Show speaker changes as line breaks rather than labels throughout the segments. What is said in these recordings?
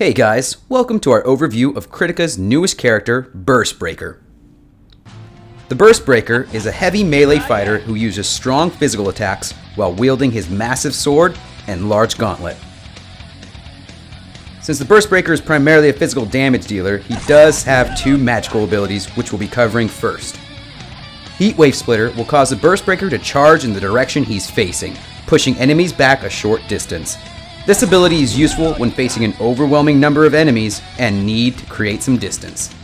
Hey guys, welcome to our overview of Kritika's newest character, Burst Breaker. The Burst Breaker is a heavy melee fighter who uses strong physical attacks while wielding his massive sword and large gauntlet. Since the Burst Breaker is primarily a physical damage dealer, he does have two magical abilities which we'll be covering first. Heatwave Splitter will cause the Burst Breaker to charge in the direction he's facing, pushing enemies back a short distance. This ability is useful when facing an overwhelming number of enemies and need to create some distance.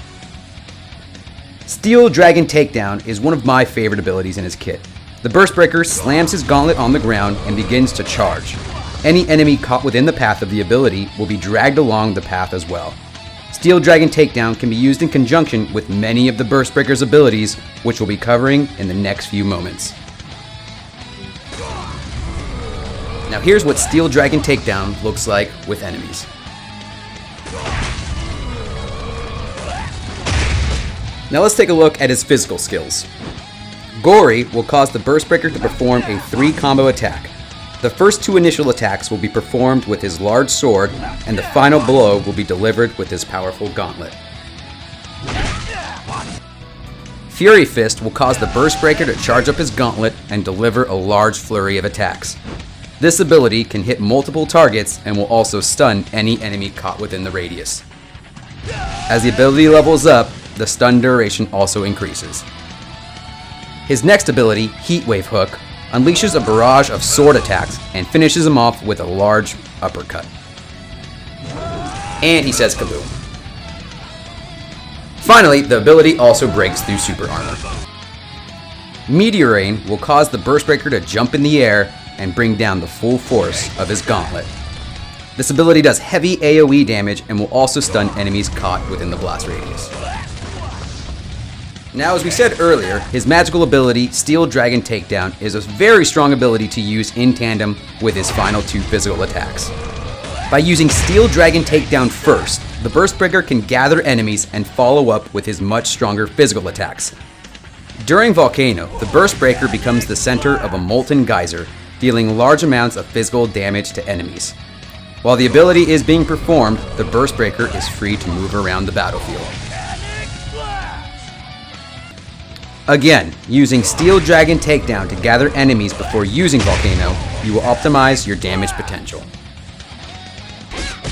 Steel Dragon Takedown is one of my favorite abilities in his kit. The Burst Breaker slams his gauntlet on the ground and begins to charge. Any enemy caught within the path of the ability will be dragged along the path as well. Steel Dragon Takedown can be used in conjunction with many of the Burst Breaker's abilities, which we'll be covering in the next few moments. Now here's what Steel Dragon Takedown looks like with enemies. Now let's take a look at his physical skills. Gory will cause the Burst Breaker to perform a 3-combo attack. The first two initial attacks will be performed with his large sword, and the final blow will be delivered with his powerful gauntlet. Fury Fist will cause the Burst Breaker to charge up his gauntlet and deliver a large flurry of attacks. This ability can hit multiple targets and will also stun any enemy caught within the radius. As the ability levels up, the stun duration also increases. His next ability, Heatwave Hook, unleashes a barrage of sword attacks and finishes him off with a large uppercut. And he says kaboom. Finally, the ability also breaks through super armor. Meteor Rain will cause the Burst Breaker to jump in the air and bring down the full force of his gauntlet. This ability does heavy AoE damage and will also stun enemies caught within the blast radius. Now, as we said earlier, his magical ability, Steel Dragon Takedown, is a very strong ability to use in tandem with his final two physical attacks. By using Steel Dragon Takedown first, the Burst Breaker can gather enemies and follow up with his much stronger physical attacks. During Volcano, the Burst Breaker becomes the center of a molten geyser, dealing large amounts of physical damage to enemies. While the ability is being performed, the Burst Breaker is free to move around the battlefield. Again, using Steel Dragon Takedown to gather enemies before using Volcano, you will optimize your damage potential.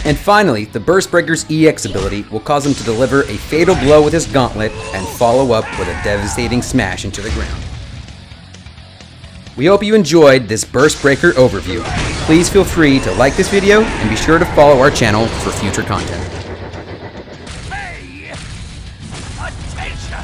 And finally, the Burst Breaker's EX ability will cause him to deliver a fatal blow with his gauntlet and follow up with a devastating smash into the ground. We hope you enjoyed this Burst Breaker overview. Please feel free to like this video and be sure to follow our channel for future content.
Hey! Attention!